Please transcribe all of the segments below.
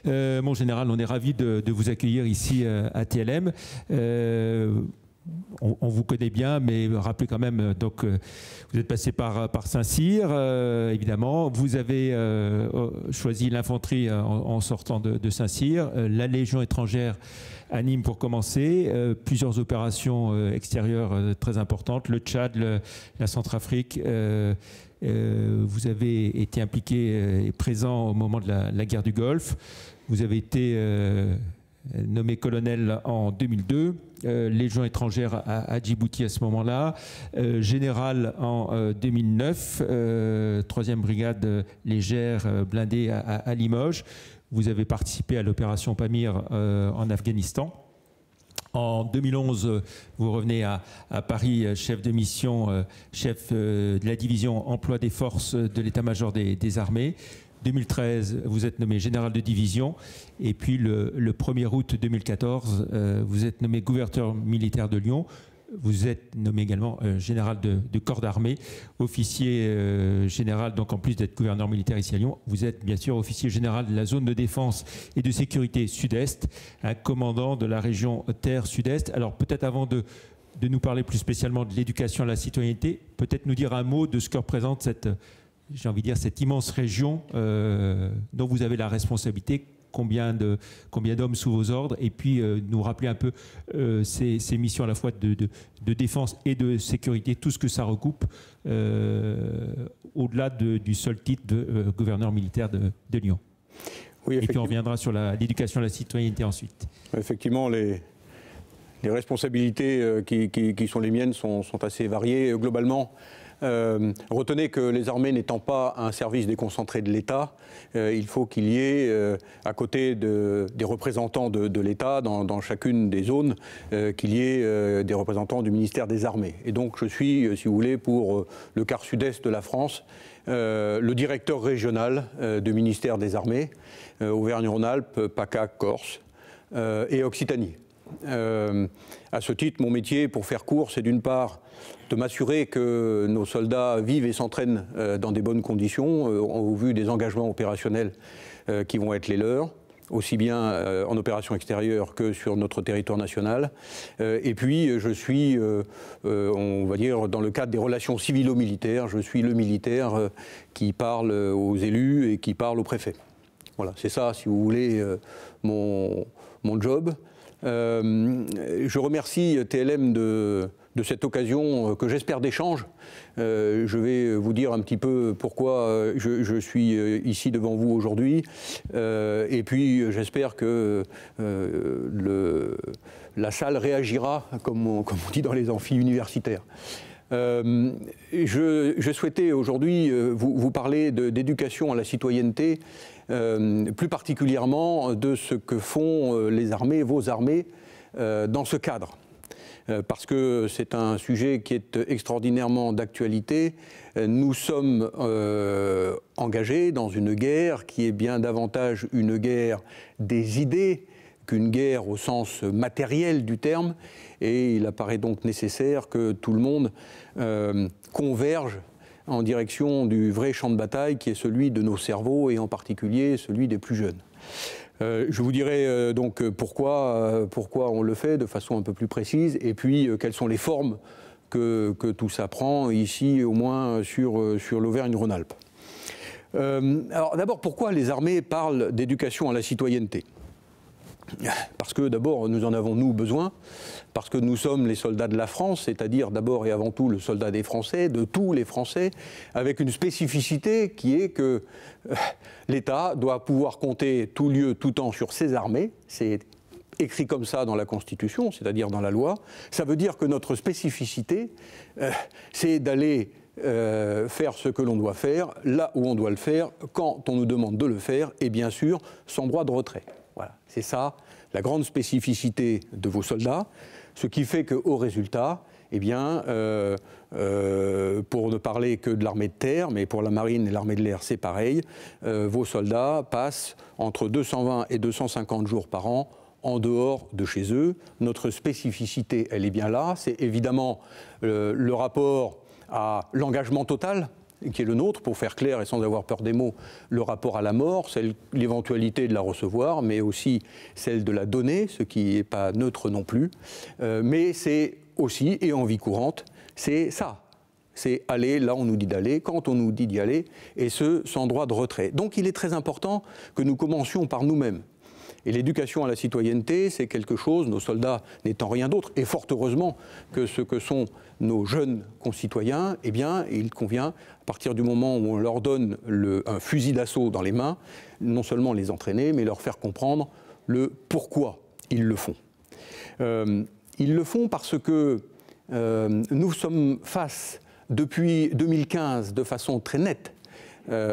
Mon général, on est ravis de vous accueillir ici à TLM. On vous connaît bien, mais rappelez quand même, donc, vous êtes passé par Saint-Cyr, évidemment. Vous avez choisi l'infanterie en sortant de Saint-Cyr, la Légion étrangère à Nîmes pour commencer, plusieurs opérations extérieures très importantes, le Tchad, la Centrafrique. Vous avez été impliqué et présent au moment de la guerre du Golfe. Vous avez été nommé colonel en 2002, Légion étrangère à Djibouti à ce moment-là, général en 2009, 3e brigade légère blindée à Limoges. Vous avez participé à l'opération Pamir en Afghanistan. En 2011, vous revenez à Paris, chef de mission, chef de la division emploi des forces de l'état-major des armées. 2013, vous êtes nommé général de division. Et puis le 1er août 2014, vous êtes nommé gouverneur militaire de Lyon. Vous êtes nommé également général de corps d'armée, officier général, donc en plus d'être gouverneur militaire ici à Lyon, vous êtes bien sûr officier général de la zone de défense et de sécurité sud-est, un commandant de la région Terre Sud-Est. Alors peut-être avant de nous parler plus spécialement de l'éducation à la citoyenneté, peut-être nous dire un mot de ce que représente cette, j'ai envie de dire, cette immense région dont vous avez la responsabilité. Combien d'hommes sous vos ordres, et puis nous rappeler un peu ces missions à la fois de défense et de sécurité, tout ce que ça recoupe, au-delà du seul titre de gouverneur militaire de Lyon. Oui, et puis on reviendra sur l'éducation à la citoyenneté ensuite. Effectivement, les responsabilités qui sont les miennes sont assez variées. Globalement, retenez que les armées n'étant pas un service déconcentré de l'État, il faut qu'il y ait, à côté des représentants de l'État dans chacune des zones, qu'il y ait des représentants du ministère des Armées. Et donc je suis, si vous voulez, pour le quart sud-est de la France, le directeur régional du ministère des Armées, Auvergne-Rhône-Alpes, PACA, Corse et Occitanie. À ce titre, mon métier, pour faire court, c'est d'une part de m'assurer que nos soldats vivent et s'entraînent dans des bonnes conditions, au vu des engagements opérationnels qui vont être les leurs, aussi bien en opération extérieure que sur notre territoire national. Et puis, je suis, on va dire, dans le cadre des relations civilo-militaires, je suis le militaire qui parle aux élus et qui parle aux préfets. Voilà, c'est ça, si vous voulez, mon job. Je remercie TLM de cette occasion que j'espère d'échange. Je vais vous dire un petit peu pourquoi je suis ici devant vous aujourd'hui. Et puis j'espère que la salle réagira, comme on dit dans les amphis universitaires. Je souhaitais aujourd'hui vous parler d'éducation à la citoyenneté, plus particulièrement de ce que font les armées, vos armées, dans ce cadre. Parce que c'est un sujet qui est extraordinairement d'actualité. Nous sommes engagés dans une guerre qui est bien davantage une guerre des idées qu'une guerre au sens matériel du terme, et il apparaît donc nécessaire que tout le monde converge en direction du vrai champ de bataille qui est celui de nos cerveaux et en particulier celui des plus jeunes. Je vous dirai donc pourquoi on le fait de façon un peu plus précise et puis quelles sont les formes que tout ça prend ici au moins sur l'Auvergne-Rhône-Alpes. Alors d'abord, pourquoi les armées parlent d'éducation à la citoyenneté ? Parce que d'abord, nous en avons nous besoin, parce que nous sommes les soldats de la France, c'est-à-dire d'abord et avant tout le soldat des Français, de tous les Français, avec une spécificité qui est que l'État doit pouvoir compter tout lieu, tout temps sur ses armées. C'est écrit comme ça dans la Constitution, c'est-à-dire dans la loi. Ça veut dire que notre spécificité, c'est d'aller faire ce que l'on doit faire, là où on doit le faire, quand on nous demande de le faire, et bien sûr, sans droit de retrait. Voilà, c'est ça la grande spécificité de vos soldats, ce qui fait qu'au résultat, eh bien, pour ne parler que de l'armée de terre, mais pour la marine et l'armée de l'air, c'est pareil, vos soldats passent entre 220 et 250 jours par an en dehors de chez eux. Notre spécificité, elle est bien là, c'est évidemment le rapport à l'engagement total, qui est le nôtre, pour faire clair et sans avoir peur des mots, le rapport à la mort, l'éventualité de la recevoir, mais aussi celle de la donner, ce qui n'est pas neutre non plus. Mais c'est aussi, et en vie courante, c'est ça. C'est aller là où on nous dit d'aller, quand on nous dit d'y aller, et ce, sans droit de retrait. Donc il est très important que nous commencions par nous-mêmes. Et l'éducation à la citoyenneté, c'est quelque chose, nos soldats n'étant rien d'autre, et fort heureusement que ce que sont nos jeunes concitoyens, eh bien, il convient, à partir du moment où on leur donne un fusil d'assaut dans les mains, non seulement les entraîner, mais leur faire comprendre le pourquoi ils le font. Ils le font parce que nous sommes face, depuis 2015, de façon très nette.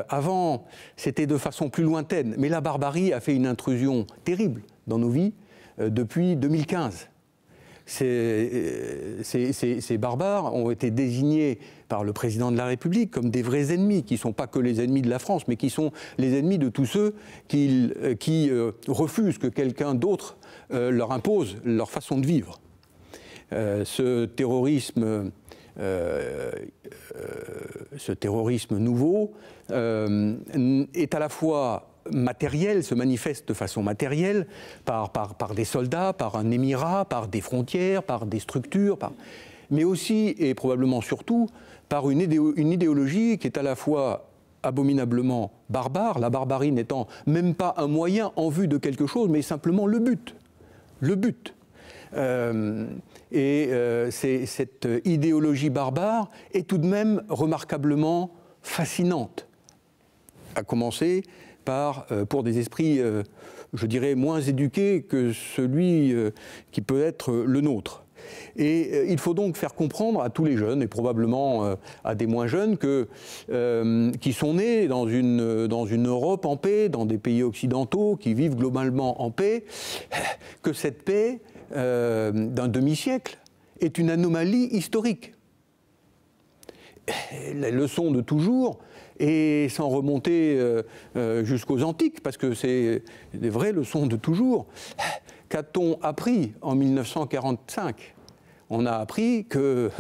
Avant, c'était de façon plus lointaine, mais la barbarie a fait une intrusion terrible dans nos vies depuis 2015. Ces barbares ont été désignés par le président de la République comme des vrais ennemis, qui ne sont pas que les ennemis de la France, mais qui sont les ennemis de tous ceux qui refusent que quelqu'un d'autre leur impose leur façon de vivre. Ce terrorisme nouveau est à la fois matériel, se manifeste de façon matérielle par des soldats, par un émirat, par des frontières, par des structures, mais aussi et probablement surtout par une idéologie qui est à la fois abominablement barbare, la barbarie n'étant même pas un moyen en vue de quelque chose, mais simplement le but. Le but. Cette idéologie barbare est tout de même remarquablement fascinante, à commencer pour des esprits, je dirais, moins éduqués que celui qui peut être le nôtre. Et il faut donc faire comprendre à tous les jeunes, et probablement à des moins jeunes, qui sont nés dans une Europe en paix, dans des pays occidentaux qui vivent globalement en paix, que cette paix d'un demi-siècle est une anomalie historique. La leçon de toujours, et sans remonter jusqu'aux antiques, parce que c'est des vraies leçons de toujours. Qu'a-t-on appris en 1945 ? On a appris que,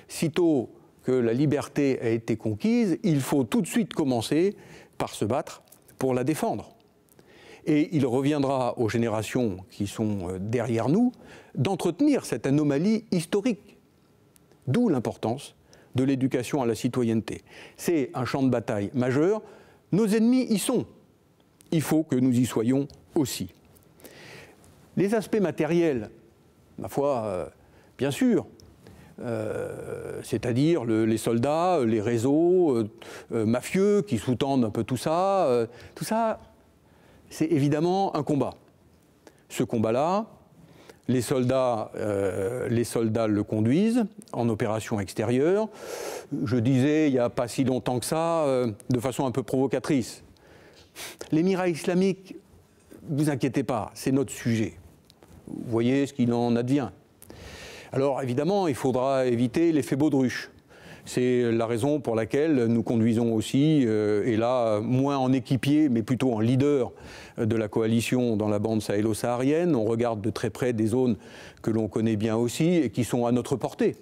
sitôt que la liberté a été conquise, il faut tout de suite commencer par se battre pour la défendre. Et il reviendra aux générations qui sont derrière nous d'entretenir cette anomalie historique. D'où l'importance de l'éducation à la citoyenneté. C'est un champ de bataille majeur. Nos ennemis y sont. Il faut que nous y soyons aussi. Les aspects matériels, ma foi, bien sûr, c'est-à-dire les soldats, les réseaux mafieux qui sous-tendent un peu tout ça, c'est évidemment un combat. Ce combat-là, les soldats le conduisent en opération extérieure. Je disais, il n'y a pas si longtemps que ça, de façon un peu provocatrice, l'émirat islamique, ne vous inquiétez pas, c'est notre sujet. Vous voyez ce qu'il en advient. Alors évidemment, il faudra éviter l'effet baudruche. C'est la raison pour laquelle nous conduisons aussi, et là, moins en équipier, mais plutôt en leader de la coalition dans la bande sahélo-saharienne. On regarde de très près des zones que l'on connaît bien aussi et qui sont à notre portée.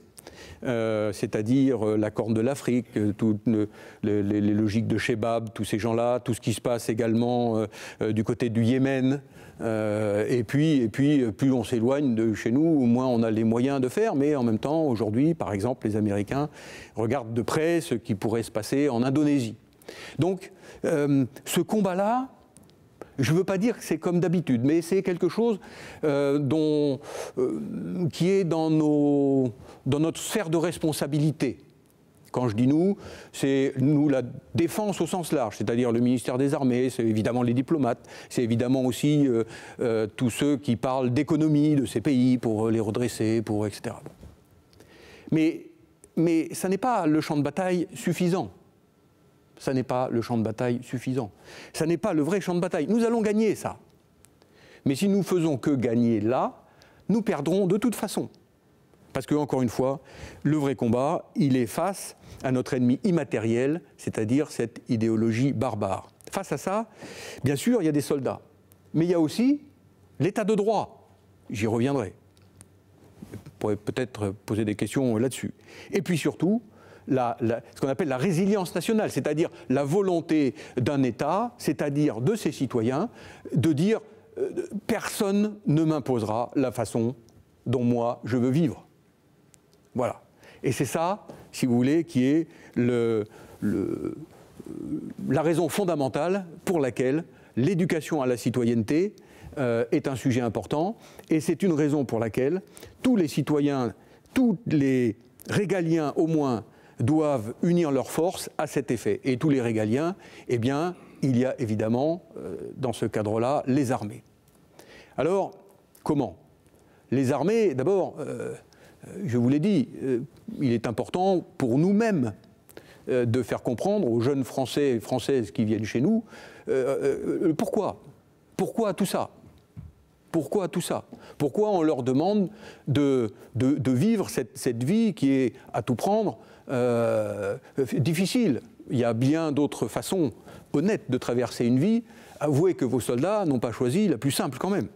C'est-à-dire la Corne de l'Afrique, toutes les logiques de Chebab, tous ces gens-là, tout ce qui se passe également du côté du Yémen. Et puis, plus on s'éloigne de chez nous, moins on a les moyens de faire. Mais en même temps, aujourd'hui, par exemple, les Américains regardent de près ce qui pourrait se passer en Indonésie. Donc, ce combat-là, je ne veux pas dire que c'est comme d'habitude, mais c'est quelque chose qui est dans notre sphère de responsabilité. Quand je dis nous, c'est nous la défense au sens large, c'est-à-dire le ministère des Armées, c'est évidemment les diplomates, c'est évidemment aussi tous ceux qui parlent d'économie de ces pays pour les redresser, etc. Mais ça n'est pas le champ de bataille suffisant. Ça n'est pas le champ de bataille suffisant. Ça n'est pas le vrai champ de bataille. Nous allons gagner ça. Mais si nous faisons que gagner là, nous perdrons de toute façon. Parce que, encore une fois, le vrai combat, il est face à notre ennemi immatériel, c'est-à-dire cette idéologie barbare. Face à ça, bien sûr, il y a des soldats. Mais il y a aussi l'état de droit. J'y reviendrai. On pourrait peut-être poser des questions là-dessus. Et puis surtout, ce qu'on appelle la résilience nationale, c'est-à-dire la volonté d'un État, c'est-à-dire de ses citoyens, de dire personne ne m'imposera la façon dont moi je veux vivre. Voilà. Et c'est ça, si vous voulez, qui est la raison fondamentale pour laquelle l'éducation à la citoyenneté est un sujet important, et c'est une raison pour laquelle tous les citoyens, tous les régaliens au moins, doivent unir leurs forces à cet effet. Et tous les régaliens, eh bien, il y a évidemment, dans ce cadre-là, les armées. Alors, comment? Les armées, d'abord, je vous l'ai dit, il est important pour nous-mêmes de faire comprendre aux jeunes Français et Françaises qui viennent chez nous pourquoi. Pourquoi tout ça? Pourquoi tout ça? Pourquoi on leur demande de vivre cette vie qui est à tout prendre difficile? Il y a bien d'autres façons honnêtes de traverser une vie. Avouez que vos soldats n'ont pas choisi la plus simple quand même.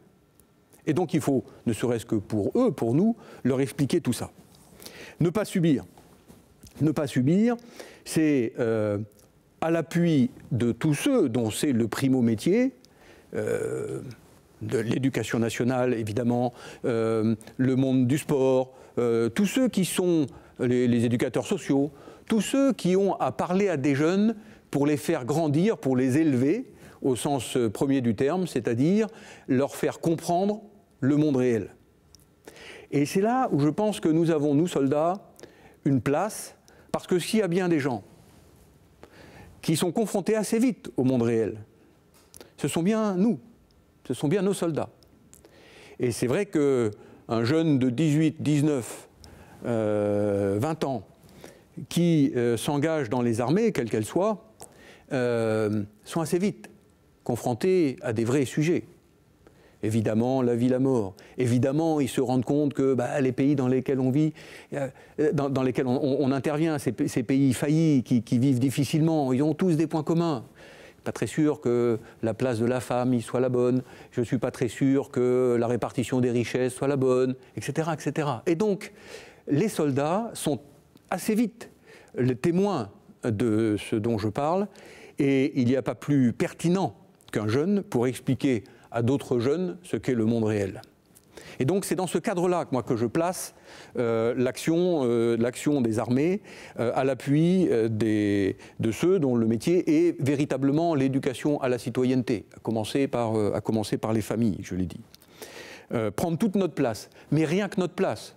Et donc il faut, ne serait-ce que pour eux, pour nous, leur expliquer tout ça. Ne pas subir. Ne pas subir, c'est à l'appui de tous ceux dont c'est le primo métier, de l'éducation nationale évidemment, le monde du sport, tous ceux qui sont les éducateurs sociaux, tous ceux qui ont à parler à des jeunes pour les faire grandir, pour les élever, au sens premier du terme, c'est-à-dire leur faire comprendre le monde réel. Et c'est là où je pense que nous avons, nous soldats, une place, parce que s'il y a bien des gens qui sont confrontés assez vite au monde réel, ce sont bien nous, ce sont bien nos soldats. Et c'est vrai qu'un jeune de 18, 19, 20 ans qui s'engage dans les armées, quelles qu'elles soient, sont assez vite confrontés à des vrais sujets. Évidemment, la vie, la mort. Évidemment, ils se rendent compte que les pays dans lesquels on vit, dans lesquels on intervient, ces pays faillis qui vivent difficilement, ils ont tous des points communs. Je ne suis pas très sûr que la place de la femme y soit la bonne, je ne suis pas très sûr que la répartition des richesses soit la bonne, etc., etc. Et donc, les soldats sont assez vite les témoins de ce dont je parle, et il n'y a pas plus pertinent qu'un jeune pour expliquer à d'autres jeunes ce qu'est le monde réel. Et donc c'est dans ce cadre-là que je place l'action des armées à l'appui de ceux dont le métier est véritablement l'éducation à la citoyenneté, à commencer par les familles, je l'ai dit. Prendre toute notre place, mais rien que notre place.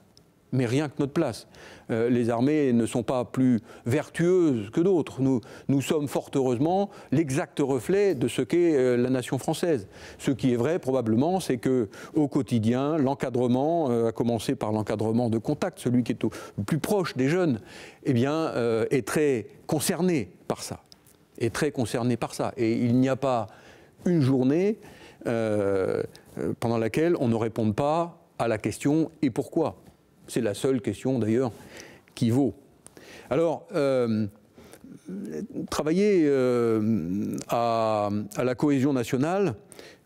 Mais rien que notre place. Les armées ne sont pas plus vertueuses que d'autres. Nous sommes fort heureusement l'exact reflet de ce qu'est la nation française. Ce qui est vrai probablement, c'est qu'au quotidien, l'encadrement, à commencer par l'encadrement de contact, celui qui est au plus proche des jeunes, eh bien, est très concerné par ça. Est très concerné par ça. Et il n'y a pas une journée pendant laquelle on ne réponde pas à la question « et pourquoi ?» C'est la seule question d'ailleurs qui vaut. Alors, travailler à la cohésion nationale,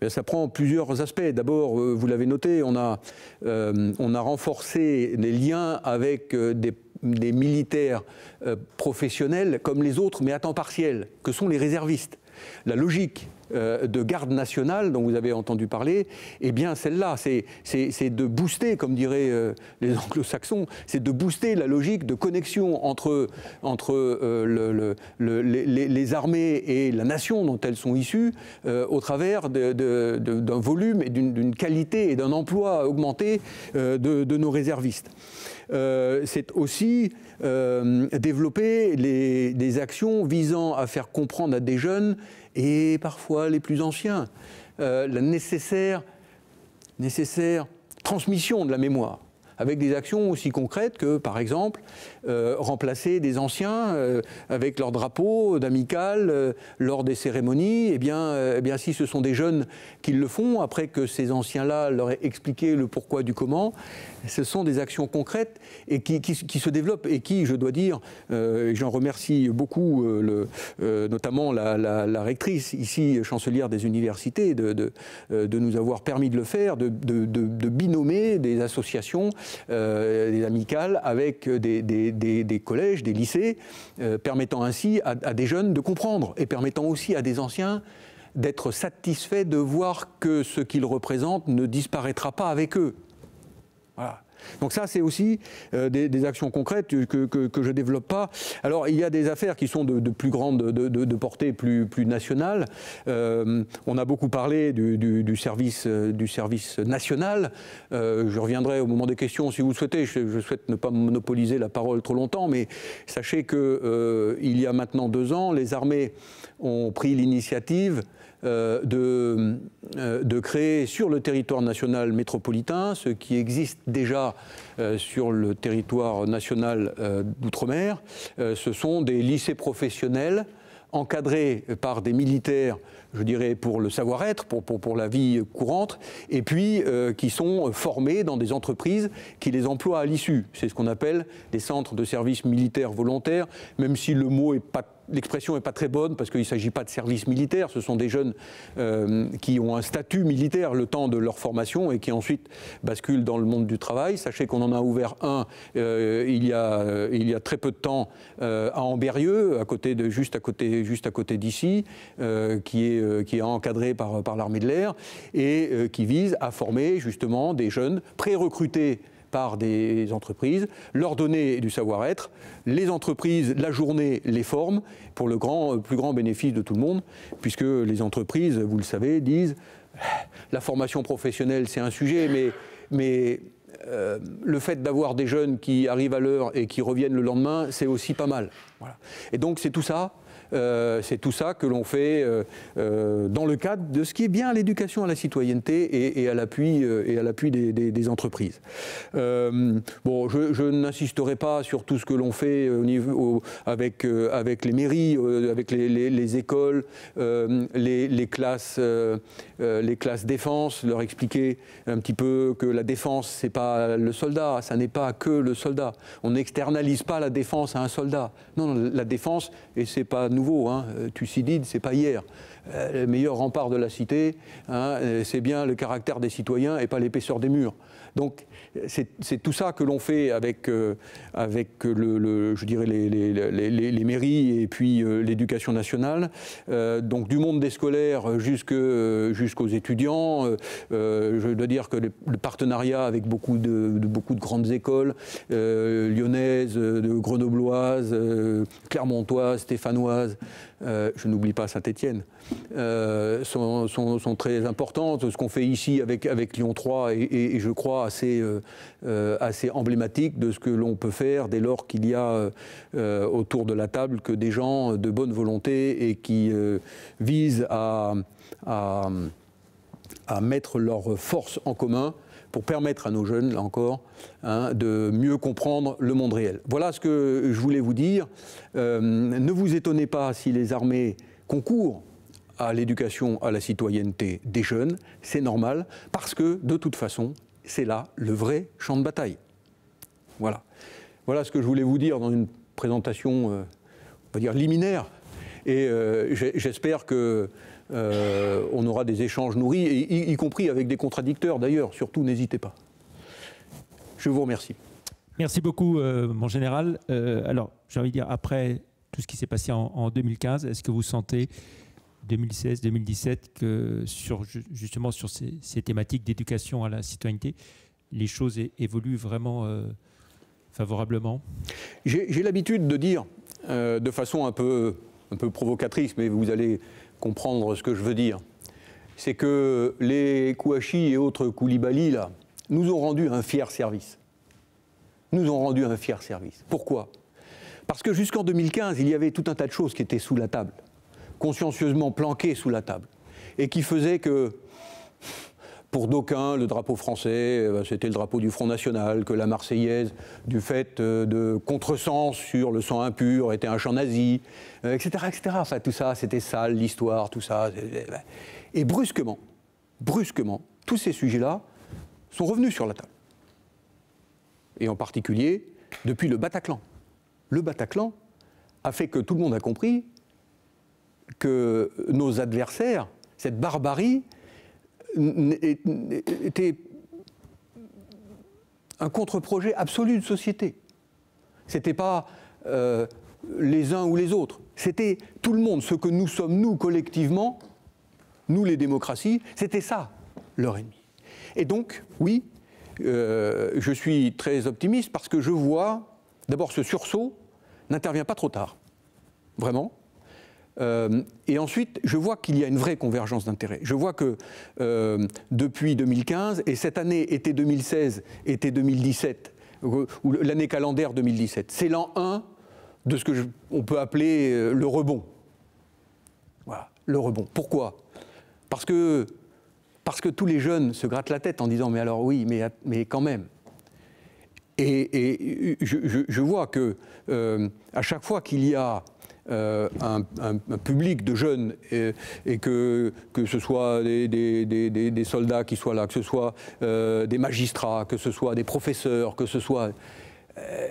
ça prend plusieurs aspects. D'abord, vous l'avez noté, on a renforcé les liens avec des militaires professionnels comme les autres, mais à temps partiel, que sont les réservistes. La logique de garde nationale dont vous avez entendu parler, eh bien celle-là, c'est de booster, comme diraient les anglo-saxons, c'est de booster la logique de connexion entre les armées et la nation dont elles sont issues au travers d'un volume et d'une qualité et d'un emploi augmenté de nos réservistes. C'est aussi développer des actions visant à faire comprendre à des jeunes et parfois les plus anciens la nécessaire transmission de la mémoire, avec des actions aussi concrètes que, par exemple, remplacer des anciens avec leur drapeau d'amicale lors des cérémonies. Eh bien, si ce sont des jeunes qui le font, après que ces anciens-là leur aient expliqué le pourquoi du comment, ce sont des actions concrètes et qui se développent et qui, je dois dire, j'en remercie beaucoup, notamment la rectrice, ici, chancelière des universités, de nous avoir permis de le faire, de binômer des associations des amicales avec des collèges, des lycées, permettant ainsi à des jeunes de comprendre et permettant aussi à des anciens d'être satisfaits de voir que ce qu'ils représentent ne disparaîtra pas avec eux. Voilà. Donc ça, c'est aussi des actions concrètes que je ne développe pas. Alors, il y a des affaires qui sont de plus grande, de portée plus nationale. On a beaucoup parlé du service national. Je reviendrai au moment des questions si vous le souhaitez. Je souhaite ne pas monopoliser la parole trop longtemps, mais sachez qu'il y a maintenant 2 ans, les armées ont pris l'initiative de créer sur le territoire national métropolitain, ce qui existe déjà sur le territoire national d'outre-mer. Ce sont des lycées professionnels encadrés par des militaires, je dirais, pour le savoir-être, pour la vie courante, et puis qui sont formés dans des entreprises qui les emploient à l'issue. C'est ce qu'on appelle des centres de services militaires volontaires, même si le mot est pas... L'expression n'est pas très bonne parce qu'il ne s'agit pas de service militaire, ce sont des jeunes qui ont un statut militaire le temps de leur formation et qui ensuite basculent dans le monde du travail. Sachez qu'on en a ouvert un il y a très peu de temps à Ambérieu, juste à côté d'ici, qui est encadré par l'armée de l'air et qui vise à former justement des jeunes pré-recrutés par des entreprises, leur donner du savoir-être. Les entreprises, la journée, les forment pour le plus grand bénéfice de tout le monde, puisque les entreprises, vous le savez, disent la formation professionnelle, c'est un sujet, mais le fait d'avoir des jeunes qui arrivent à l'heure et qui reviennent le lendemain, c'est aussi pas mal. Voilà. Et donc c'est tout ça. C'est tout ça que l'on fait dans le cadre de ce qui est bien l'éducation à la citoyenneté et à l'appui des entreprises. Bon, je n'insisterai pas sur tout ce que l'on fait avec les mairies, avec les écoles, les classes défense, leur expliquer un petit peu que la défense, c'est pas le soldat, ça n'est pas que le soldat. On n'externalise pas la défense à un soldat. Non, la défense, et c'est pas nouveau, hein, Thucydide, c'est pas hier. Le meilleur rempart de la cité, hein, c'est bien le caractère des citoyens et pas l'épaisseur des murs. Donc c'est tout ça que l'on fait avec je dirais les mairies et puis l'éducation nationale. Donc du monde des scolaires jusqu'aux étudiants. Je dois dire que le partenariat avec beaucoup de grandes écoles lyonnaises, grenobloises, clermontoises, stéphanoises, je n'oublie pas Saint-Étienne, sont très importantes. Ce qu'on fait ici avec Lyon 3 et je crois assez emblématique de ce que l'on peut faire dès lors qu'il y a autour de la table que des gens de bonne volonté et qui visent à mettre leurs forces en commun pour permettre à nos jeunes, là encore, hein, de mieux comprendre le monde réel. Voilà ce que je voulais vous dire. Ne vous étonnez pas si les armées concourent à l'éducation à la citoyenneté des jeunes, c'est normal, parce que, de toute façon, c'est là le vrai champ de bataille. Voilà. Voilà ce que je voulais vous dire dans une présentation, on va dire, liminaire. Et j'espère que on aura des échanges nourris, y compris avec des contradicteurs d'ailleurs. Surtout, n'hésitez pas. Je vous remercie. Merci beaucoup, mon général. Alors, j'ai envie de dire, après tout ce qui s'est passé en 2015, est-ce que vous sentez, 2016, 2017, que justement sur ces thématiques d'éducation à la citoyenneté, les choses évoluent vraiment favorablement? J'ai l'habitude de dire, de façon un peu provocatrice, mais vous allez comprendre ce que je veux dire, c'est que les Kouachi et autres Koulibaly, là, nous ont rendu un fier service. Nous ont rendu un fier service. Pourquoi? Parce que jusqu'en 2015, il y avait tout un tas de choses qui étaient sous la table, consciencieusement planquées sous la table, et qui faisaient que, pour d'aucuns, le drapeau français, c'était le drapeau du Front National, que la Marseillaise, du fait de contresens sur le sang impur, était un chant nazi, etc., etc. Enfin, tout ça, c'était sale, l'histoire, tout ça. Et brusquement, tous ces sujets-là sont revenus sur la table. Et en particulier, depuis le Bataclan. Le Bataclan a fait que tout le monde a compris que nos adversaires, cette barbarie, était un contre-projet absolu de société. Ce n'était pas les uns ou les autres, c'était tout le monde. Ce que nous sommes, nous, collectivement, nous les démocraties, c'était ça, leur ennemi. Et donc, oui, je suis très optimiste parce que je vois, d'abord, ce sursaut n'intervient pas trop tard, vraiment. Et ensuite, je vois qu'il y a une vraie convergence d'intérêts. Je vois que depuis 2015, et cette année, été 2016, été 2017, ou l'année calendaire 2017, c'est l'an 1 de ce que on peut appeler le rebond. Voilà, le rebond. Pourquoi ? Parce que tous les jeunes se grattent la tête en disant « mais alors oui, mais quand même ». Et je vois que à chaque fois qu'il y a un public de jeunes et que ce soit des soldats qui soient là, que ce soit des magistrats, que ce soit des professeurs, que ce soit...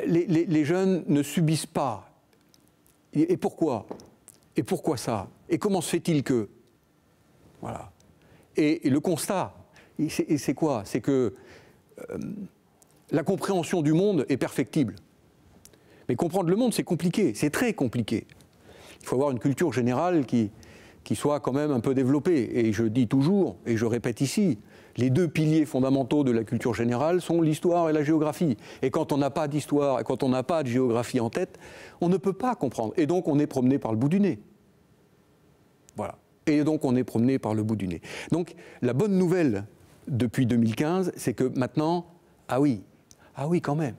les jeunes ne subissent pas. Et pourquoi ? Et pourquoi ça ? Et comment se fait-il que... Voilà. Et le constat, c'est quoi ? C'est que la compréhension du monde est perfectible. Mais comprendre le monde, c'est compliqué, c'est très compliqué. Il faut avoir une culture générale qui soit quand même un peu développée. Et je dis toujours, et je répète ici, les deux piliers fondamentaux de la culture générale sont l'histoire et la géographie. Et quand on n'a pas d'histoire et quand on n'a pas de géographie en tête, on ne peut pas comprendre. Et donc on est promené par le bout du nez. Voilà. Et donc on est promené par le bout du nez. Donc la bonne nouvelle depuis 2015, c'est que maintenant, ah oui quand même.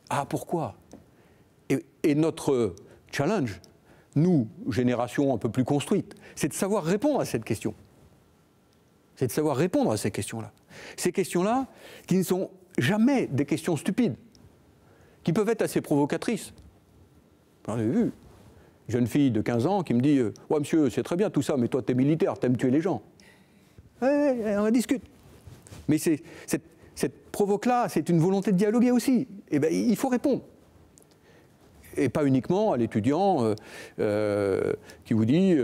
Ah pourquoi ? Et notre challenge, nous, génération un peu plus construite, c'est de savoir répondre à cette question. C'est de savoir répondre à ces questions-là. Ces questions-là qui ne sont jamais des questions stupides, qui peuvent être assez provocatrices. Vous avez vu, une jeune fille de 15 ans qui me dit « Ouais, monsieur, c'est très bien tout ça, mais toi, t'es militaire, t'aimes tuer les gens. » Ouais, on discute. Mais cette provoque-là, c'est une volonté de dialoguer aussi. Eh bien, il faut répondre. Et pas uniquement à l'étudiant qui vous dit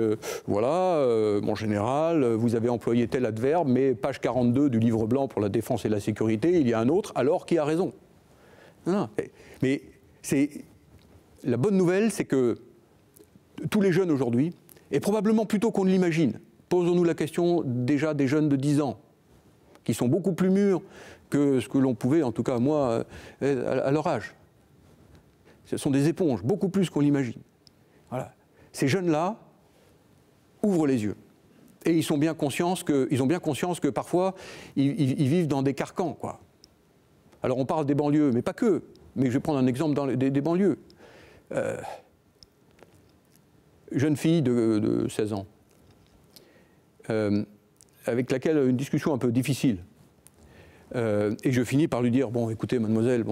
voilà, mon général, vous avez employé tel adverbe, mais page 42 du livre blanc pour la défense et la sécurité, il y a un autre, alors qui a raison. Non. Mais la bonne nouvelle, c'est que tous les jeunes aujourd'hui, et probablement plus tôt qu'on ne l'imagine, posons-nous la question déjà des jeunes de 10 ans, qui sont beaucoup plus mûrs que ce que l'on pouvait, en tout cas moi, à leur âge. Ce sont des éponges, beaucoup plus qu'on l'imagine. Voilà. Ces jeunes-là ouvrent les yeux. Et ils ont bien conscience que parfois, ils vivent dans des carcans, quoi. Alors on parle des banlieues, mais pas que. Mais je vais prendre un exemple des banlieues. Jeune fille de 16 ans, avec laquelle une discussion un peu difficile. Et je finis par lui dire, bon, écoutez, mademoiselle,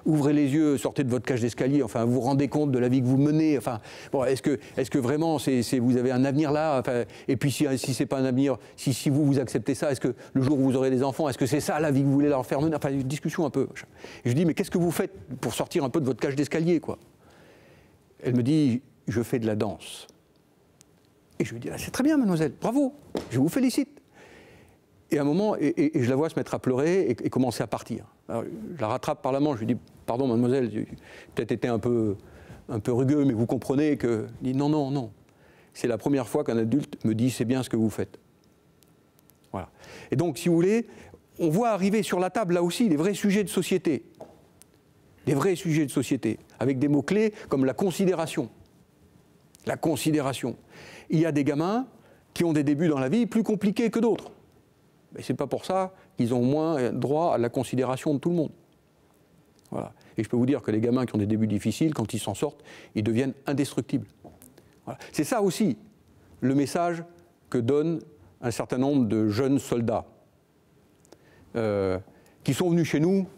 ouvrez les yeux, sortez de votre cage d'escalier, vous vous rendez compte de la vie que vous menez, est-ce que vraiment, vous avez un avenir là, et puis si c'est pas un avenir, si vous acceptez ça, est-ce que le jour où vous aurez des enfants, est-ce que c'est ça la vie que vous voulez leur faire mener, une discussion un peu. Et je dis, mais qu'est-ce que vous faites pour sortir un peu de votre cage d'escalier, quoi ? Elle me dit, je fais de la danse. Et je lui dis, ah, c'est très bien, mademoiselle, bravo, je vous félicite. Et à un moment, et je la vois se mettre à pleurer et commencer à partir. Alors, je la rattrape par la manche, je lui dis « Pardon, mademoiselle, j'ai peut-être été un peu rugueux, mais vous comprenez que... » Elle dit « Non. C'est la première fois qu'un adulte me dit « C'est bien ce que vous faites. » Voilà. Et donc, si vous voulez, on voit arriver sur la table, là aussi, des vrais sujets de société. Des vrais sujets de société, avec des mots-clés comme la considération. La considération. Il y a des gamins qui ont des débuts dans la vie plus compliqués que d'autres. Mais ce n'est pas pour ça qu'ils ont moins droit à la considération de tout le monde. Voilà. Et je peux vous dire que les gamins qui ont des débuts difficiles, quand ils s'en sortent, ils deviennent indestructibles. Voilà. C'est ça aussi le message que donnent un certain nombre de jeunes soldats qui sont venus chez nous,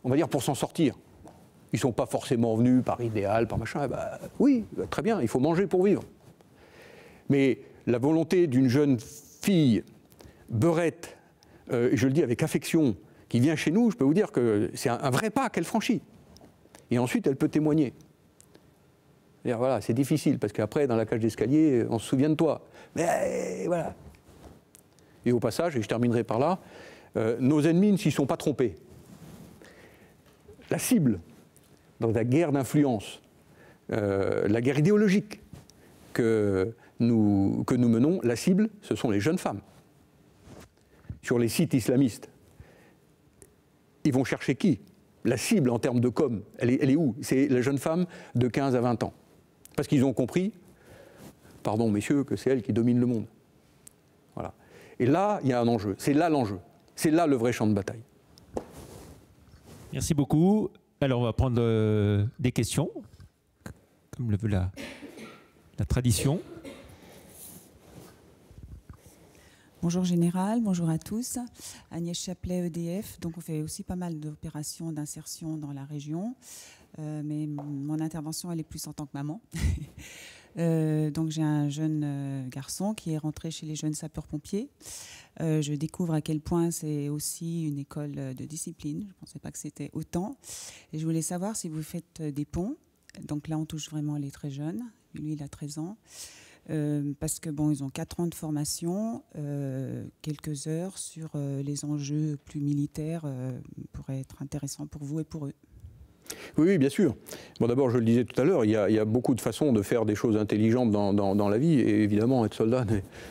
on va dire, pour s'en sortir. Ils ne sont pas forcément venus par idéal, par machin. Oui, très bien, il faut manger pour vivre. Mais la volonté d'une jeune fille beurette, je le dis avec affection, qui vient chez nous, je peux vous dire que c'est un vrai pas qu'elle franchit. Et ensuite, elle peut témoigner. Voilà, c'est difficile, parce qu'après, dans la cage d'escalier, on se souvient de toi. Mais voilà. Et au passage, et je terminerai par là, nos ennemis ne s'y sont pas trompés. la cible dans la guerre d'influence, la guerre idéologique que nous menons, la cible, ce sont les jeunes femmes. Sur les sites islamistes, ils vont chercher qui? La cible en termes de com, elle est où? C'est les jeunes femmes de 15 à 20 ans. Parce qu'ils ont compris, pardon messieurs, que c'est elles qui dominent le monde. Voilà. Et là, il y a un enjeu. C'est là l'enjeu. C'est là le vrai champ de bataille. Merci beaucoup. Alors, on va prendre des questions, comme le veut la tradition. Bonjour Général, bonjour à tous. Agnès Chaplet, EDF. Donc on fait aussi pas mal d'opérations d'insertion dans la région. Mais mon intervention, elle est plus en tant que maman. Donc j'ai un jeune garçon qui est rentré chez les jeunes sapeurs-pompiers. Je découvre à quel point c'est aussi une école de discipline. Je ne pensais pas que c'était autant. Et je voulais savoir si vous faites des ponts. Donc là, on touche vraiment les très jeunes. Lui, il a 13 ans. Parce que bon, ils ont 4 ans de formation, quelques heures sur les enjeux plus militaires pourraient être intéressants pour vous et pour eux. Oui, bien sûr. Bon, d'abord, je le disais tout à l'heure, il y a beaucoup de façons de faire des choses intelligentes dans la vie, et évidemment, être soldat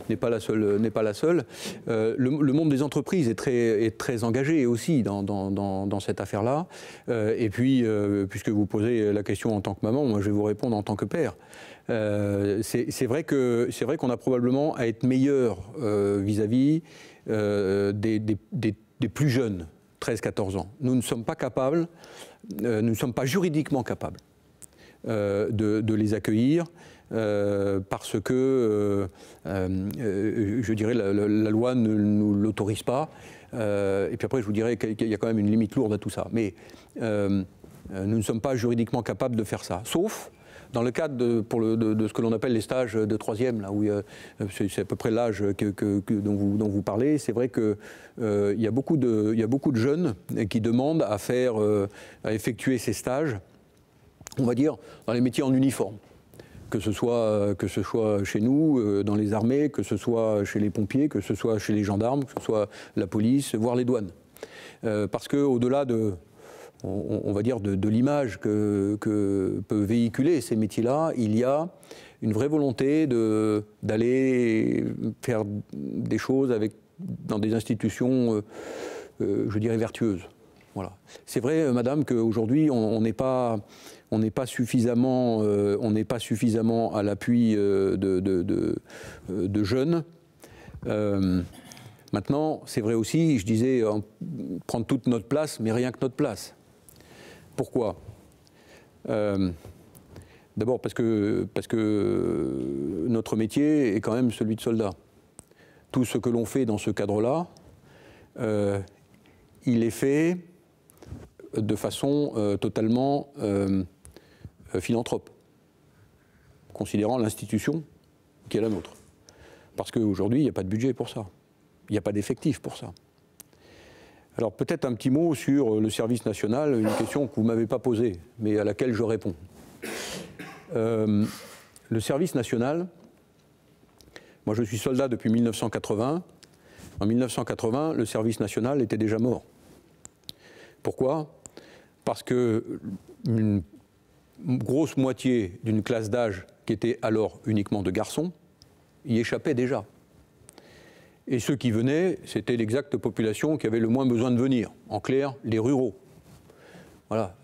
n'est pas la seule. Le monde des entreprises est très engagé aussi dans cette affaire-là. Et puis, puisque vous posez la question en tant que maman, moi, je vais vous répondre en tant que père. C'est vrai qu'on a probablement à être meilleur vis-à-vis des plus jeunes, 13-14 ans. Nous ne sommes pas capables, nous ne sommes pas juridiquement capables de les accueillir parce que, je dirais, la loi ne nous l'autorise pas. Et puis après, je vous dirais qu'il y a quand même une limite lourde à tout ça. Mais nous ne sommes pas juridiquement capables de faire ça, sauf dans le cadre de ce que l'on appelle les stages de 3e, là où c'est à peu près l'âge dont vous parlez. C'est vrai qu'il y a beaucoup de jeunes qui demandent à effectuer ces stages, on va dire, dans les métiers en uniforme. Que ce soit chez nous, dans les armées, que ce soit chez les pompiers, que ce soit chez les gendarmes, que ce soit la police, voire les douanes. Parce qu'au-delà on va dire de l'image que peuvent véhiculer ces métiers-là, il y a une vraie volonté d'aller faire des choses dans des institutions, je dirais, vertueuses. Voilà. C'est vrai, madame, qu'aujourd'hui, on n'est pas suffisamment à l'appui de jeunes. Maintenant, c'est vrai aussi, je disais, prendre toute notre place, mais rien que notre place. Pourquoi? D'abord parce que notre métier est quand même celui de soldat. Tout ce que l'on fait dans ce cadre-là, il est fait de façon totalement philanthrope, considérant l'institution qui est la nôtre. Parce qu'aujourd'hui, il n'y a pas de budget pour ça. Il n'y a pas d'effectif pour ça. Alors peut-être un petit mot sur le service national, une question que vous ne m'avez pas posée, mais à laquelle je réponds. Le service national, moi je suis soldat depuis 1980. En 1980, le service national était déjà mort. Pourquoi? Parce que une grosse moitié d'une classe d'âge qui était alors uniquement de garçons y échappait déjà. Et ceux qui venaient, c'était l'exacte population qui avait le moins besoin de venir. En clair, les ruraux. Voilà.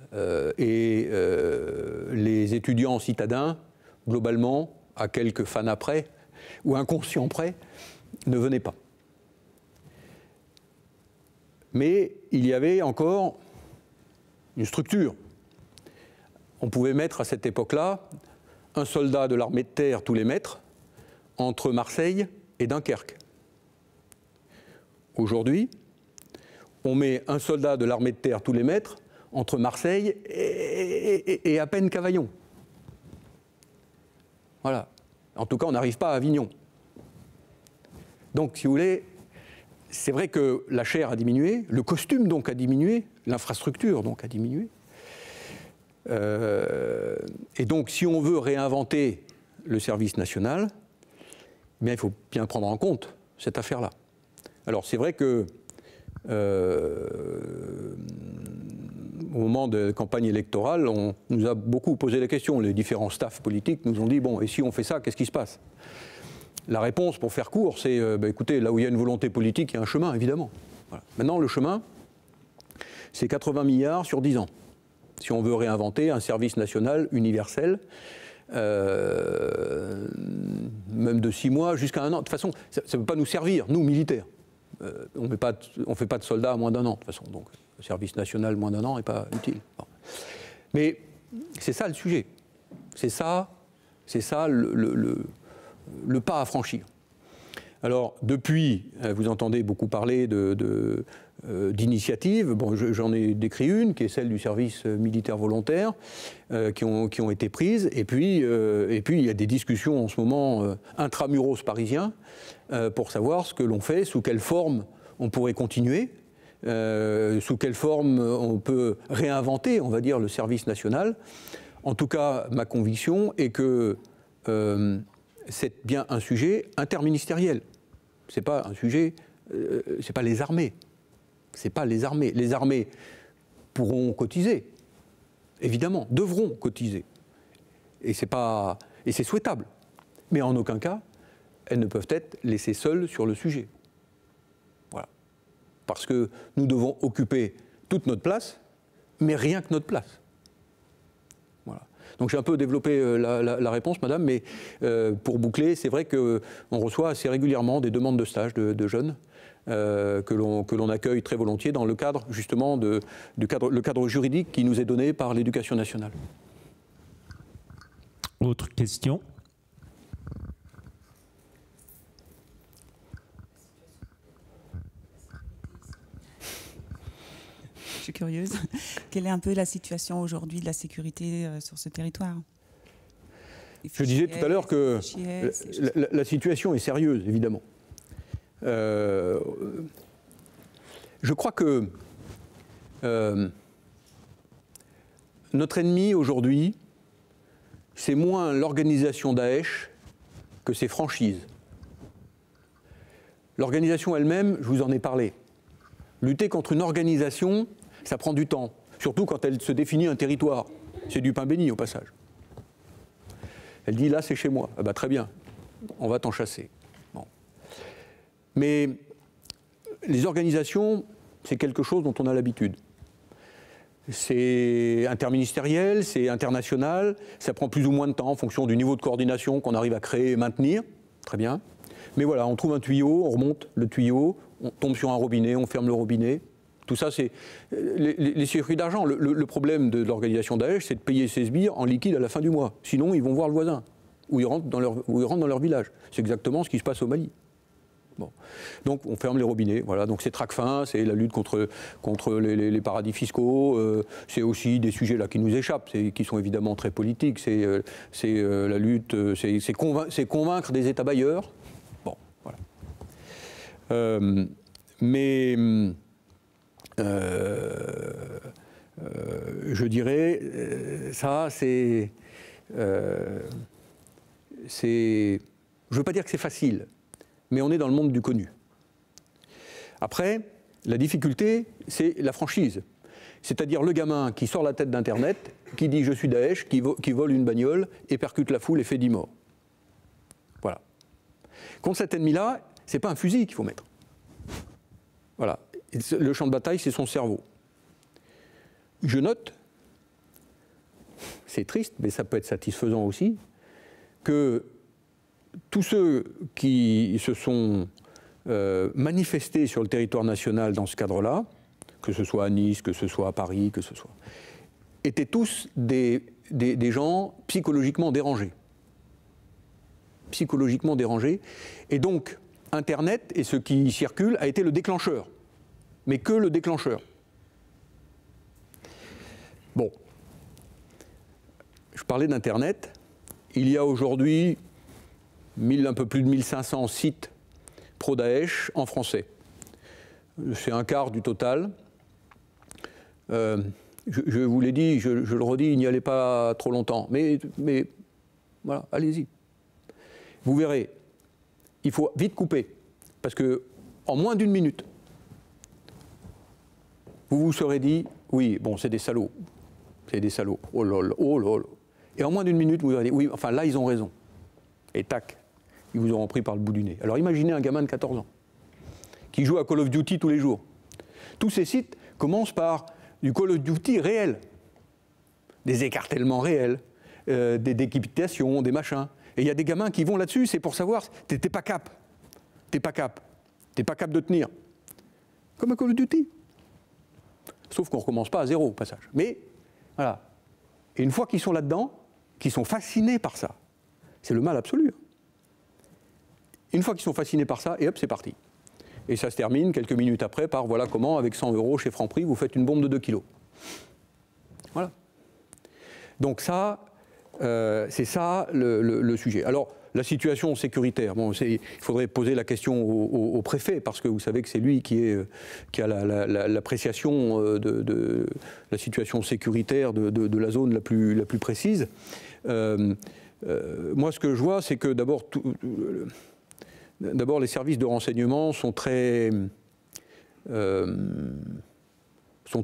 Les étudiants citadins, globalement, à quelques fans près, ou inconscients près, ne venaient pas. Mais il y avait encore une structure. On pouvait mettre à cette époque-là un soldat de l'armée de terre tous les mètres entre Marseille et Dunkerque. Aujourd'hui, on met un soldat de l'armée de terre tous les mètres entre Marseille et à peine Cavaillon. Voilà. En tout cas, on n'arrive pas à Avignon. Donc, si vous voulez, c'est vrai que la chair a diminué, le costume donc a diminué, l'infrastructure donc a diminué. Et donc, si on veut réinventer le service national, bien, il faut bien prendre en compte cette affaire-là. Alors c'est vrai que au moment de la campagne électorale, on nous a beaucoup posé la question. Les différents staffs politiques nous ont dit, bon, et si on fait ça, qu'est-ce qui se passe? La réponse, pour faire court, c'est, écoutez, là où il y a une volonté politique, il y a un chemin, évidemment. Voilà. Maintenant, le chemin, c'est 80 milliards sur 10 ans. Si on veut réinventer un service national universel, même de 6 mois jusqu'à 1 an. De toute façon, ça ne peut pas nous servir, nous, militaires. On ne fait pas de soldats à moins d'1 an, de toute façon. Donc, le service national moins d'1 an n'est pas utile. Bon. Mais c'est ça le sujet. C'est ça le pas à franchir. Alors, depuis, vous entendez beaucoup parler d'initiatives. Bon, j'en ai décrit une, qui est celle du service militaire volontaire, qui ont été prises. Et puis, il y a des discussions en ce moment intramuros parisiens pour savoir ce que l'on fait, sous quelle forme on pourrait continuer, sous quelle forme on peut réinventer, on va dire, le service national. En tout cas, ma conviction est que c'est bien un sujet interministériel. C'est pas un sujet, c'est pas les armées. C'est pas les armées. Les armées pourront cotiser, évidemment, devront cotiser. Et c'est souhaitable. Mais en aucun cas, elles ne peuvent être laissées seules sur le sujet. Voilà. Parce que nous devons occuper toute notre place, mais rien que notre place. Voilà. Donc j'ai un peu développé la réponse, madame, mais pour boucler, c'est vrai qu'on reçoit assez régulièrement des demandes de stage de jeunes que l'on accueille très volontiers dans le cadre, justement, le cadre juridique qui nous est donné par l'Éducation nationale. Autre question? Je suis curieuse. Quelle est un peu la situation aujourd'hui de la sécurité sur ce territoire? Je disais tout à l'heure que la situation est sérieuse, évidemment. Je crois que notre ennemi aujourd'hui, c'est moins l'organisation Daesh que ses franchises. L'organisation elle-même, je vous en ai parlé. Lutter contre une organisation, ça prend du temps, surtout quand elle se définit un territoire. C'est du pain béni au passage. Elle dit là c'est chez moi. Ah bah, très bien, on va t'en chasser. Bon. Mais les organisations, c'est quelque chose dont on a l'habitude. C'est interministériel, c'est international, ça prend plus ou moins de temps en fonction du niveau de coordination qu'on arrive à créer et maintenir. Très bien. Mais voilà, on trouve un tuyau, on remonte le tuyau, on tombe sur un robinet, on ferme le robinet. Tout ça, c'est les circuits d'argent. Le problème de l'organisation Daesh, c'est de payer ses sbires en liquide à la fin du mois. Sinon, ils vont voir le voisin, ou ils rentrent dans leur village. C'est exactement ce qui se passe au Mali. Bon. Donc, on ferme les robinets. Voilà. Donc, c'est Tracfin, c'est la lutte contre les paradis fiscaux. C'est aussi des sujets là qui nous échappent, qui sont évidemment très politiques. C'est la lutte, c'est convaincre des États bailleurs. Bon, voilà. Je dirais, ça, je ne veux pas dire que c'est facile, mais on est dans le monde du connu. Après, la difficulté, c'est la franchise. C'est-à-dire le gamin qui sort la tête d'Internet, qui dit « je suis Daesh », qui vole une bagnole et percute la foule et fait 10 morts. Voilà. Contre cet ennemi-là, ce n'est pas un fusil qu'il faut mettre. Voilà. Le champ de bataille, c'est son cerveau. Je note, c'est triste, mais ça peut être satisfaisant aussi, que tous ceux qui se sont manifestés sur le territoire national dans ce cadre-là, que ce soit à Nice, que ce soit à Paris, que ce soit, étaient tous des gens psychologiquement dérangés. Psychologiquement dérangés. Et donc, Internet et ce qui circule a été le déclencheur. Mais que le déclencheur. Bon. Je parlais d'Internet. Il y a aujourd'hui un peu plus de 1500 sites pro-Daesh en français. C'est un quart du total. Je vous l'ai dit, je le redis, il n'y allait pas trop longtemps. Mais voilà, allez-y. Vous verrez, il faut vite couper. Parce que en moins d'une minute, vous vous serez dit, oui, bon, c'est des salauds. C'est des salauds. Oh là là, oh là là. Et en moins d'une minute, vous aurez dit, oui, enfin là, ils ont raison. Et tac, ils vous auront pris par le bout du nez. Alors imaginez un gamin de 14 ans qui joue à Call of Duty tous les jours. Tous ces sites commencent par du Call of Duty réel, des écartèlements réels, des décapitations, des machins. Et il y a des gamins qui vont là-dessus, c'est pour savoir, t'es pas cap, t'es pas cap de tenir. Comme à Call of Duty. Sauf qu'on ne recommence pas à zéro au passage. Mais, voilà. Et une fois qu'ils sont là-dedans, qu'ils sont fascinés par ça, c'est le mal absolu. Une fois qu'ils sont fascinés par ça, et hop, c'est parti. Et ça se termine quelques minutes après par voilà comment, avec 100 € chez Franprix, vous faites une bombe de 2 kilos. Voilà. Donc ça, c'est ça le sujet. Alors, la situation sécuritaire, bon, il faudrait poser la question au préfet, parce que vous savez que c'est lui qui a l'appréciation de la situation sécuritaire de la zone la plus précise. Moi, ce que je vois, c'est que d'abord, les services de renseignement sont très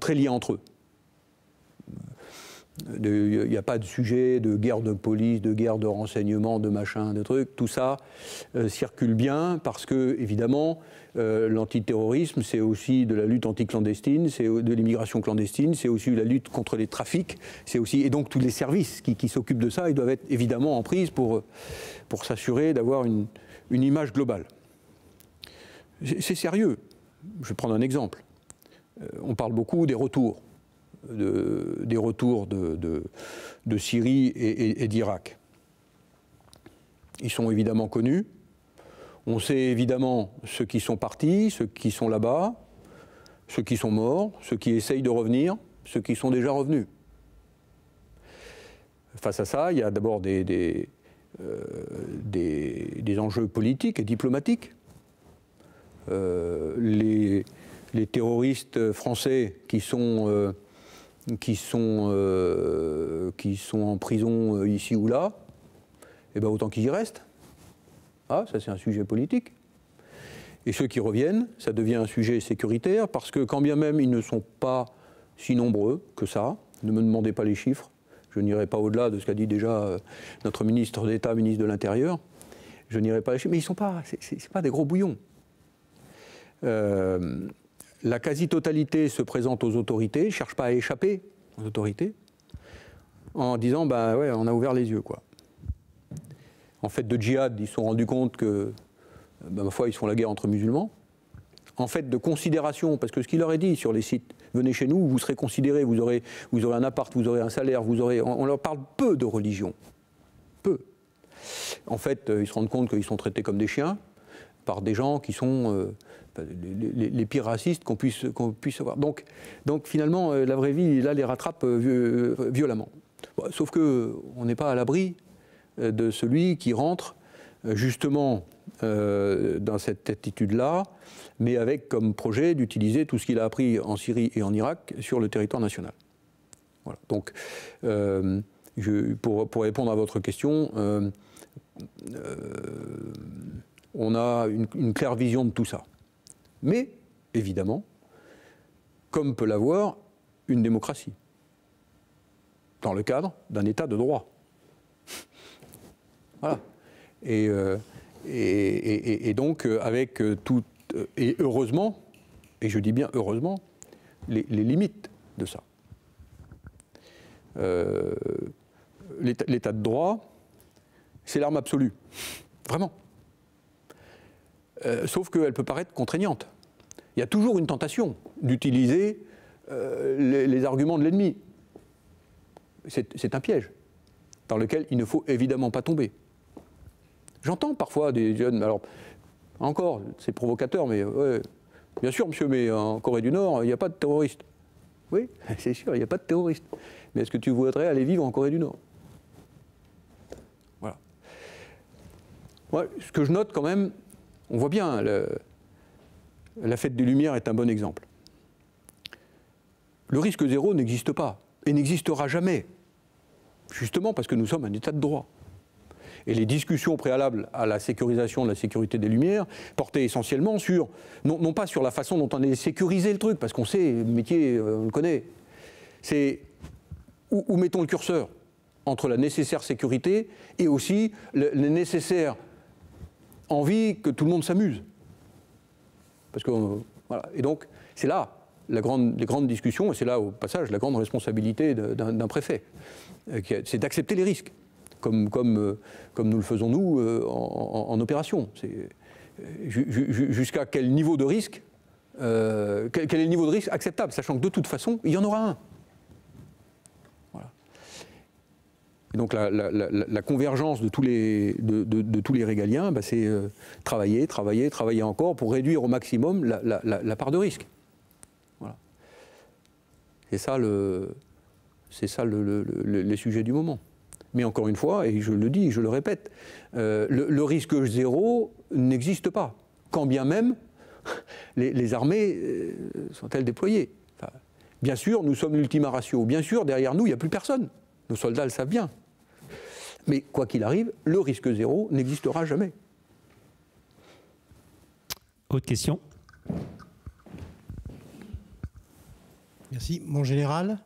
liés entre eux. Il n'y a pas de sujet de guerre de police, de guerre de renseignement, de machin, de trucs. Tout ça circule bien parce que, évidemment, l'antiterrorisme, c'est aussi de la lutte anticlandestine, c'est de l'immigration clandestine, c'est aussi la lutte contre les trafics, c'est aussi... Et donc, tous les services qui s'occupent de ça, ils doivent être évidemment en prise pour s'assurer d'avoir une image globale. C'est sérieux. Je vais prendre un exemple. On parle beaucoup des retours. De Syrie et d'Irak. Ils sont évidemment connus. On sait évidemment ceux qui sont partis, ceux qui sont là-bas, ceux qui sont morts, ceux qui essayent de revenir, ceux qui sont déjà revenus. Face à ça, il y a d'abord des enjeux politiques et diplomatiques. Les terroristes français qui sont en prison ici ou là, eh ben autant qu'ils y restent. Ah, ça c'est un sujet politique. Et ceux qui reviennent, ça devient un sujet sécuritaire, parce que quand bien même ils ne sont pas si nombreux que ça, ne me demandez pas les chiffres, je n'irai pas au-delà de ce qu'a dit déjà notre ministre d'État, ministre de l'Intérieur, je n'irai pas les chiffres, mais ils sont pas, c'est pas des gros bouillons. La quasi-totalité se présente aux autorités, ne cherche pas à échapper aux autorités, en disant bah ouais, on a ouvert les yeux, quoi. En fait de djihad, ils se sont rendus compte que, bah, ma foi, ils font la guerre entre musulmans. En fait de considération, parce que ce qu'il leur est dit sur les sites, venez chez nous, vous serez considérés, vous aurez un appart, vous aurez un salaire, on leur parle peu de religion. Peu. En fait, ils se rendent compte qu'ils sont traités comme des chiens par des gens qui sont les pires racistes qu'on puisse avoir. Donc finalement, la vraie vie, là, les rattrape violemment. Bon, sauf qu'on n'est pas à l'abri de celui qui rentre justement dans cette attitude-là, mais avec comme projet d'utiliser tout ce qu'il a appris en Syrie et en Irak sur le territoire national. Voilà. Donc, pour répondre à votre question, on a une claire vision de tout ça. Mais, évidemment, comme peut l'avoir une démocratie, dans le cadre d'un État de droit. Voilà. Et donc, avec tout... Et heureusement, et je dis bien heureusement, les limites de ça. L'état de droit, c'est l'arme absolue. Vraiment. Sauf qu'elle peut paraître contraignante. Il y a toujours une tentation d'utiliser les arguments de l'ennemi. C'est un piège dans lequel il ne faut évidemment pas tomber. J'entends parfois des jeunes, alors encore, c'est provocateur, mais ouais, bien sûr monsieur, mais en Corée du Nord, il n'y a pas de terroristes. Oui, c'est sûr, il n'y a pas de terroristes. Mais est-ce que tu voudrais aller vivre en Corée du Nord? Voilà. Ouais, ce que je note quand même, on voit bien, la fête des Lumières est un bon exemple. Le risque zéro n'existe pas, et n'existera jamais, justement parce que nous sommes un État de droit. Et les discussions préalables à la sécurisation de la sécurité des Lumières portaient essentiellement sur, non pas sur la façon dont on allait sécuriser le truc, parce qu'on sait, le métier, on le connaît, C'est où mettons le curseur entre la nécessaire sécurité et aussi la nécessaire envie que tout le monde s'amuse. Parce que, voilà. Et donc, c'est là les grandes discussions, et c'est là, au passage, la grande responsabilité d'un préfet. C'est d'accepter les risques, comme nous le faisons, nous, en opération. Jusqu'à quel niveau de risque, quel est le niveau de risque acceptable, sachant que de toute façon, il y en aura un. Voilà. Et donc, la convergence de tous les régaliens, bah, c'est travailler encore pour réduire au maximum la part de risque. Voilà. C'est ça les sujets du moment. Mais encore une fois, et je le dis, je le répète, le risque zéro n'existe pas. Quand bien même les armées sont-elles déployées. Enfin, bien sûr, nous sommes l'ultima ratio. Bien sûr, derrière nous, il n'y a plus personne. Nos soldats le savent bien. Mais quoi qu'il arrive, le risque zéro n'existera jamais. Autre question ? Merci. Mon général,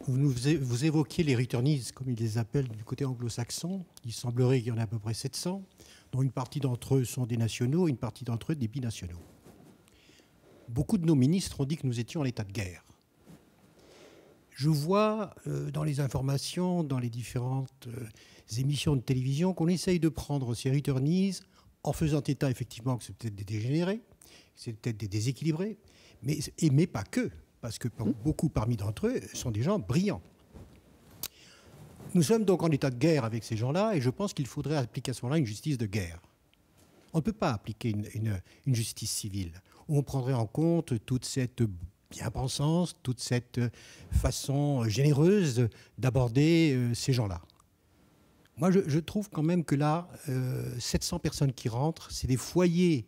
vous évoquiez les returnees, comme ils les appellent du côté anglo-saxon. Il semblerait qu'il y en ait à peu près 700, dont une partie d'entre eux sont des nationaux, une partie d'entre eux des binationaux. Beaucoup de nos ministres ont dit que nous étions en état de guerre. Je vois dans les informations, dans les différentes émissions de télévision, qu'on essaye de prendre ces returnees en faisant état effectivement que c'est peut-être des dégénérés, que c'est peut-être des déséquilibrés, mais pas que, parce que beaucoup parmi d'entre eux sont des gens brillants. Nous sommes donc en état de guerre avec ces gens-là, et je pense qu'il faudrait appliquer à ce moment-là une justice de guerre. On ne peut pas appliquer une justice civile, où on prendrait en compte toute cette bien-pensance, toute cette façon généreuse d'aborder ces gens-là. Moi, je trouve quand même que là, 700 personnes qui rentrent, c'est des foyers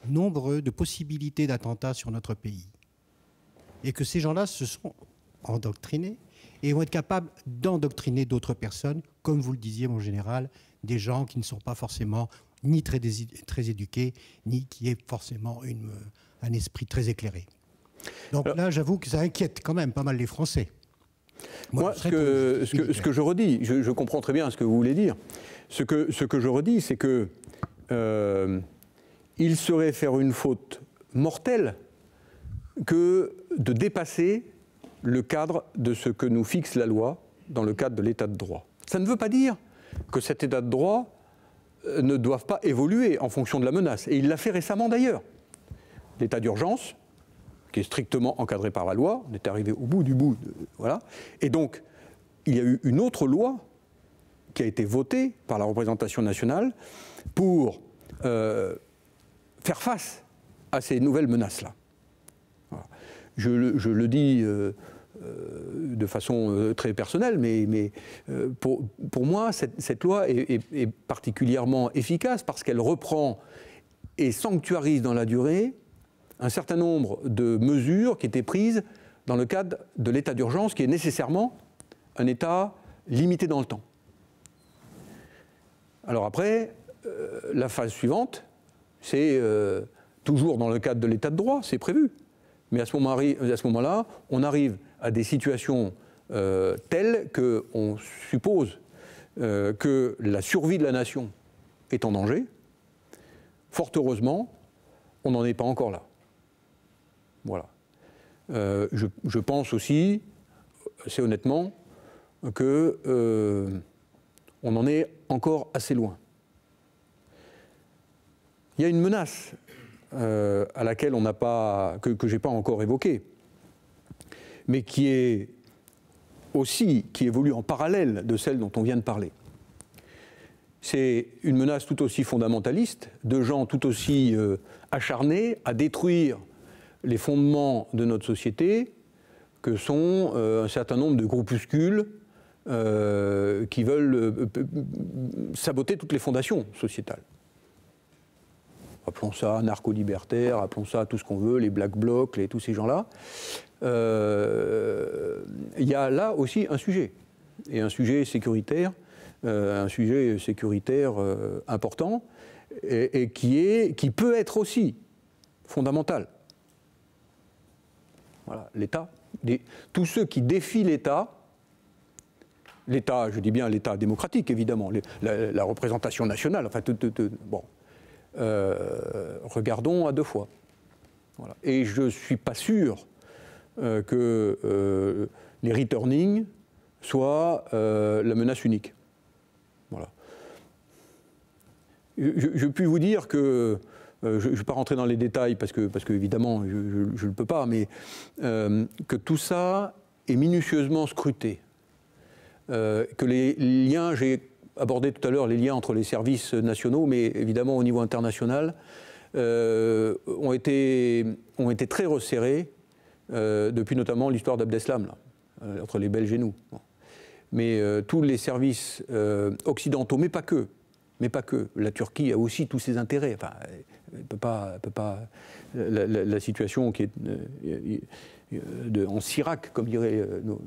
nombreux de possibilités d'attentats sur notre pays. Et que ces gens-là se sont endoctrinés et vont être capables d'endoctriner d'autres personnes, comme vous le disiez, mon général, des gens qui ne sont pas forcément ni très éduqués, ni qui aient forcément un esprit très éclairé. Donc là, j'avoue que ça inquiète quand même pas mal les Français. Moi, ce que je redis, je comprends très bien ce que vous voulez dire. Ce que je redis, c'est que il serait faire une faute mortelle que de dépasser le cadre de ce que nous fixe la loi dans le cadre de l'état de droit. Ça ne veut pas dire que cet état de droit ne doit pas évoluer en fonction de la menace. Et il l'a fait récemment d'ailleurs. L'état d'urgence, qui est strictement encadré par la loi, on est arrivé au bout du bout, voilà. Et donc, il y a eu une autre loi qui a été votée par la représentation nationale pour faire face à ces nouvelles menaces-là. Voilà. Je le dis de façon très personnelle, mais pour moi, cette loi est particulièrement efficace parce qu'elle reprend et sanctuarise dans la durée un certain nombre de mesures qui étaient prises dans le cadre de l'état d'urgence, qui est nécessairement un état limité dans le temps. Alors après, la phase suivante, c'est toujours dans le cadre de l'état de droit, c'est prévu. Mais à ce moment-là, on arrive à des situations telles qu'on suppose que la survie de la nation est en danger. Fort heureusement, on n'en est pas encore là. Voilà. Je pense aussi, assez honnêtement, qu'on en est encore assez loin. Il y a une menace à laquelle on n'a pas, que je n'ai pas encore évoquée, mais qui évolue en parallèle de celle dont on vient de parler. C'est une menace tout aussi fondamentaliste, de gens tout aussi acharnés à détruire les fondements de notre société, que sont un certain nombre de groupuscules qui veulent saboter toutes les fondations sociétales. Appelons ça narco-libertaire, appelons ça tout ce qu'on veut, les black blocs, tous ces gens-là. Il y a là aussi un sujet, et un sujet sécuritaire important, et qui peut être aussi fondamental. Voilà, l'État. Tous ceux qui défient l'État, je dis bien l'État démocratique, évidemment, la représentation nationale, enfin, bon, regardons à deux fois. Voilà. Et je ne suis pas sûr que les returning soient la menace unique. Voilà. Je puis vous dire que, je ne vais pas rentrer dans les détails parce que évidemment je ne le peux pas, mais que tout ça est minutieusement scruté. Que les liens, j'ai abordé tout à l'heure les liens entre les services nationaux, mais évidemment au niveau international, ont été très resserrés depuis notamment l'histoire d'Abdeslam, entre les Belges et nous. Bon. Mais tous les services occidentaux, mais pas que, la Turquie a aussi tous ses intérêts. Enfin, elle peut pas la situation qui est en Sirac, comme diraient nos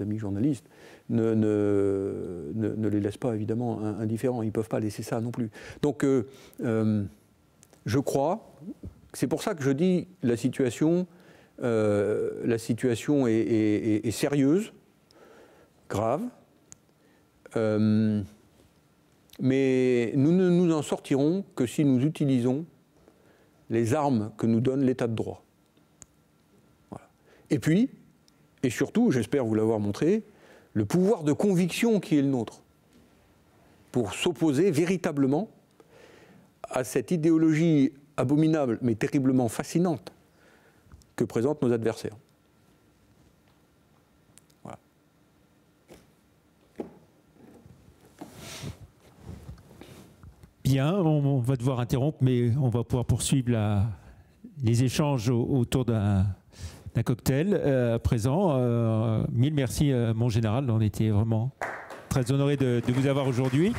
amis journalistes, ne les laisse pas évidemment indifférents. Ils ne peuvent pas laisser ça non plus. Donc, je crois, c'est pour ça que je dis la situation est sérieuse, grave, mais nous ne nous en sortirons que si nous utilisons les armes que nous donne l'état de droit. Voilà. Et puis, et surtout, j'espère vous l'avoir montré, le pouvoir de conviction qui est le nôtre pour s'opposer véritablement à cette idéologie abominable mais terriblement fascinante que présentent nos adversaires. Voilà. Bien, on va devoir interrompre, mais on va pouvoir poursuivre les échanges autour d'un cocktail à présent. Mille merci, mon général. On était vraiment très honorés de vous avoir aujourd'hui.